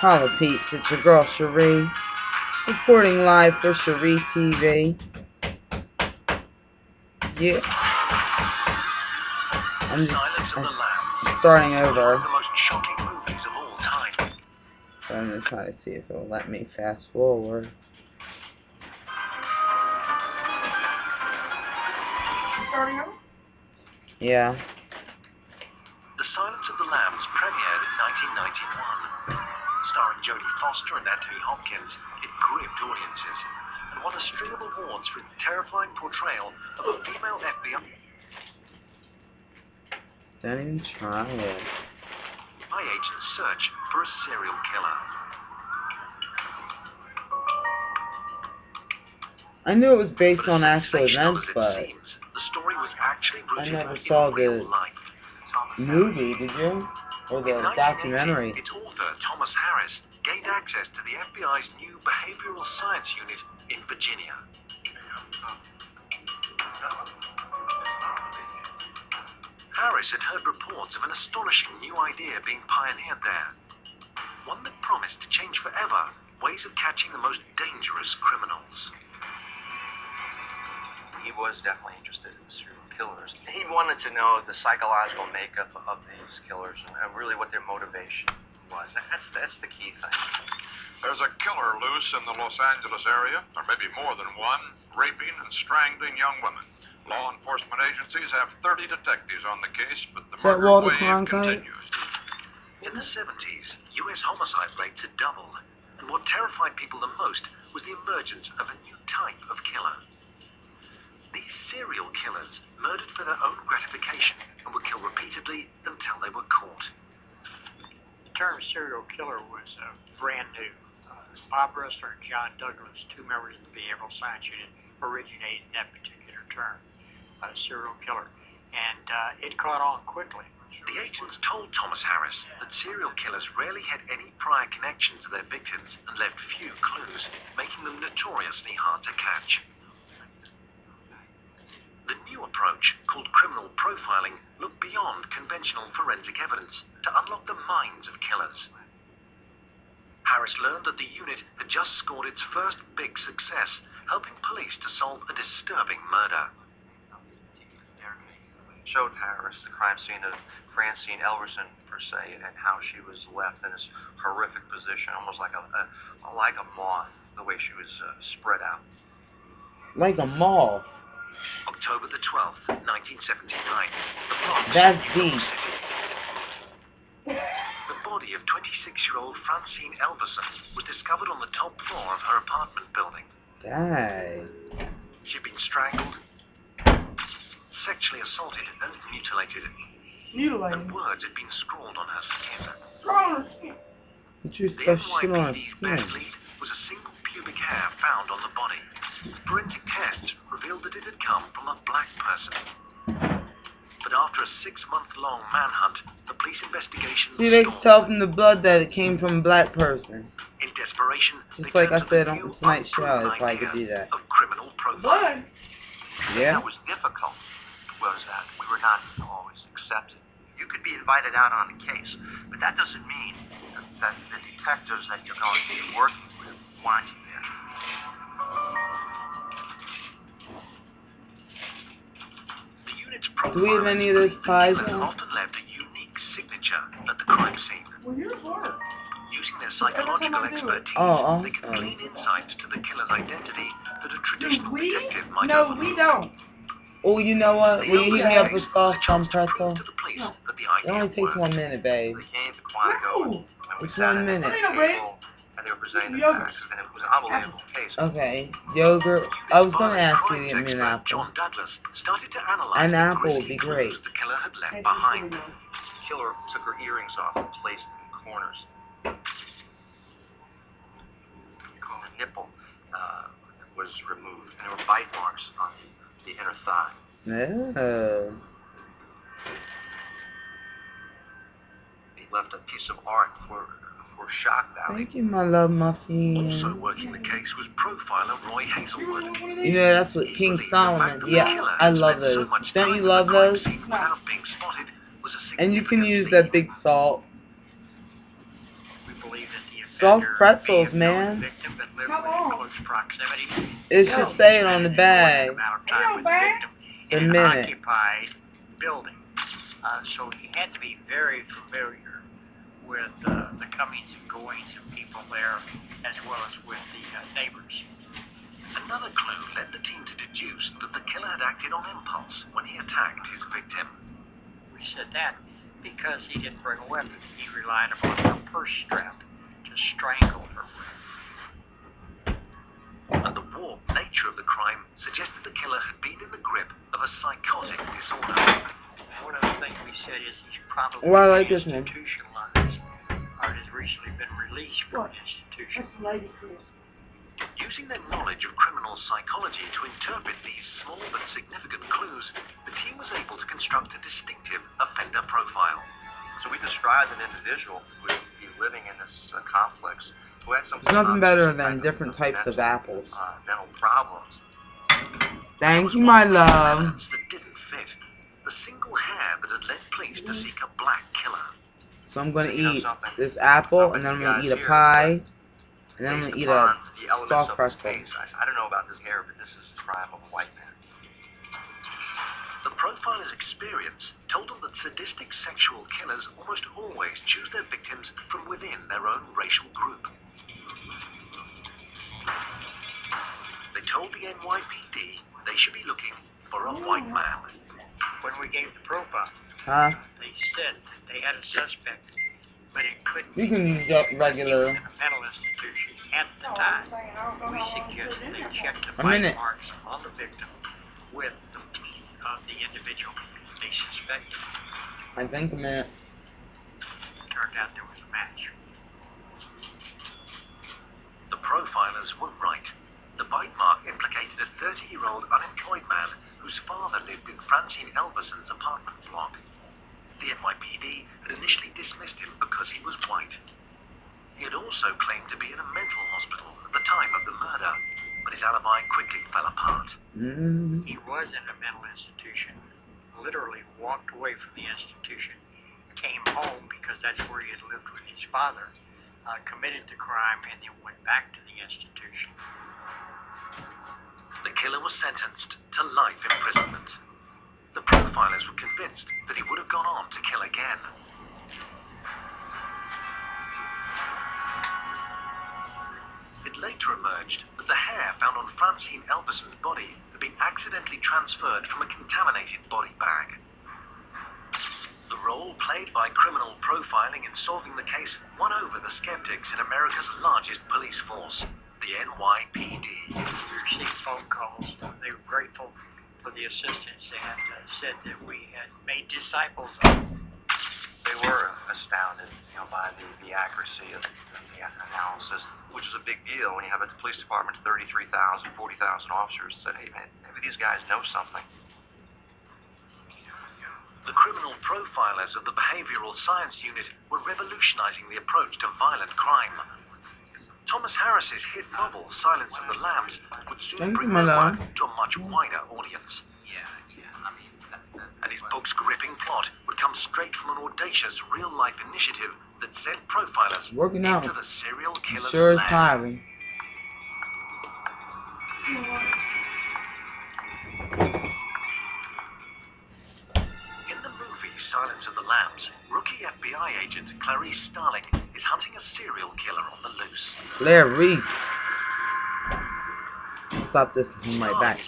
Holla peeps, it's your girl Schree, reporting live for SchreeTV. Yeah, I'm starting over. So I'm gonna try to see if it'll let me fast forward. Starting over? Yeah. The Silence of the Lambs premiered in 1991. Starring Jodie Foster and Anthony Hopkins, it gripped audiences and won a string of awards for its terrifying portrayal of a female FBI Don't even try it. agent's search for a serial killer. I knew it was based But on actual sensational events, as it but seems, the story was actually I rooted never in saw real the life. movie, did you? Or the In 1980, documentary? its author, Thomas Harris, gained access to the FBI's new behavioral science unit in Virginia. Harris had heard reports of an astonishing new idea being pioneered there. One that promised to change forever ways of catching the most dangerous criminals. He was definitely interested in serial killers. He wanted to know the psychological makeup of these killers and really what their motivation was. That's the key thing. There's a killer loose in the Los Angeles area, or maybe more than one, raping and strangling young women. Law enforcement agencies have 30 detectives on the case, but the murder wave continues. In the 70s, U.S. homicide rates had doubled, and what terrified people the most was the emergence of a new type of killer. These serial killers murdered for their own gratification and would kill repeatedly until they were caught. The term serial killer was brand new. Bob Ressler and John Douglas, two members of the Behavioral Science Unit, originated that particular term, serial killer. And it caught on quickly. The agents told Thomas Harris that serial killers rarely had any prior connection to their victims and left few clues, making them notoriously hard to catch. The new approach, called criminal profiling, looked beyond conventional forensic evidence to unlock the minds of killers. Harris learned that the unit had just scored its first big success, helping police to solve a disturbing murder. Showed Harris the crime scene of Francine Elverson, per se, and how she was left in this horrific position, almost like a moth, the way she was spread out. Like a moth. October the 12th, 1979. That's deep. The body of 26-year-old Francine Elverson was discovered on the top floor of her apartment building. Dang. She'd been strangled, sexually assaulted, and mutilated. And words had been scrawled on her skin. The NYPD's best lead was a single pubic hair found on the body. Forensic tests revealed that it had come from a black person. But after a 6-month-long manhunt, the police investigation See, they can tell from the blood that it came from a black person. In desperation, just like I said on tonight's show, if I could do that. Of criminal profiling. Yeah. What was difficult was that we were not always accepted. You could be invited out on a case, but that doesn't mean that the detectives that you're going to be working with want you there. The unit's profile do we have any of those pies now? often left a unique signature at the crime scene. Well, you're hard. Using their psychological expertise, they can glean insights to the killer's identity that a traditional detective might overlook. No, we don't. Oh, you know what? Will you heat me up with sauce on To prove pretzel? to the police that the It idea only takes worked. 1 minute, babe. They came to Quantico, and we It's sat 1 at the minute. table, and they were presenting the facts, and it was an unbelievable case. Okay, yogurt. I was gonna ask you to get me an apple. John Douglas started to analyze An the apple would grisly be great. clues the killer had left behind. The killer took her earrings off and placed them in corners. The nipple was removed, and there were bite marks on the inner thigh. No. He left a piece of art for shock value. Thank you, my love muffin. Also working the case was profiler Roy Hazelwood. You know, that's what King Solomon. Yeah, I love those. Don't you love those? And you can use that big salt. believe that the Soft offender pretzels, may have known man. the victim but lived within close proximity. It should say it on the bag. Amount of time with the victim The in an minute. occupied building. So he had to be very familiar with the comings and goings of people there, as well as with the neighbors. Another clue led the team to deduce that the killer had acted on impulse when he attacked his victim. We said that because he didn't bring a weapon. He relied upon her purse strap to strangle her with. And the warped nature of the crime suggested the killer had been in the grip of a psychotic disorder. One of the things we said is he's probably institutionalized or has recently been released from an institution. Using their knowledge of criminal psychology to interpret these small but significant clues, the team was able to construct a distinctive offender profile. So we described an individual who would be living in this complex who had some There's nothing better than different types of apples. mental problems. Thank you, my love. That didn't fit. The single hair that had led police to seek a black killer. So I'm gonna eat this apple, and then I'm gonna eat a pie, and then I'm gonna eat a soft pretzel. I don't know about this hair, but this is the crime of a white man. The profiler's experience told them that sadistic sexual killers almost always choose their victims from within their own racial group. They told the NYPD they should be looking for a white man. When we gave the profile, they said that they had a suspect, but it couldn't You can use regular. in a mental institution at the time. We suggested they check the bite marks on the victim with the individual they suspected. I think a minute. Turned out there was a match. The profilers were right. The bite mark implicated a 30-year-old unemployed man whose father lived in Francine Elverson's apartment block. The NYPD had initially dismissed him because he was white. He had also claimed to be in a mental hospital at the time of the murder, but his alibi quickly fell apart. He was in a mental institution, literally walked away from the institution, came home because that's where he had lived with his father, committed the crime, and then went back to the institution. The killer was sentenced to life imprisonment. The profilers were convinced that he would have gone on to kill again. It later emerged that the hair found on Francine Elverson's body had been accidentally transferred from a contaminated body bag. The role played by criminal profiling in solving the case won over the skeptics in America's largest police force, the NYPD. We received phone calls. They were grateful for the assistance and said that we had made disciples of them. They were astounded, by the accuracy of the analysis, which is a big deal when you have a police department of 33,000, 40,000 officers that said, hey man, maybe these guys know something. The criminal profilers of the Behavioral Science Unit were revolutionizing the approach to violent crime. Thomas Harris's hit novel, Silence of the Lambs, would soon bring their work to a much wider audience. And his book's gripping plot would come straight from an audacious real-life initiative that sent profilers into the serial killer's sure is lab. tiring. In the movie Silence of the Lambs, rookie FBI agent Clarice Starling is hunting a serial killer on the loose. Larry. Stop this and come right back.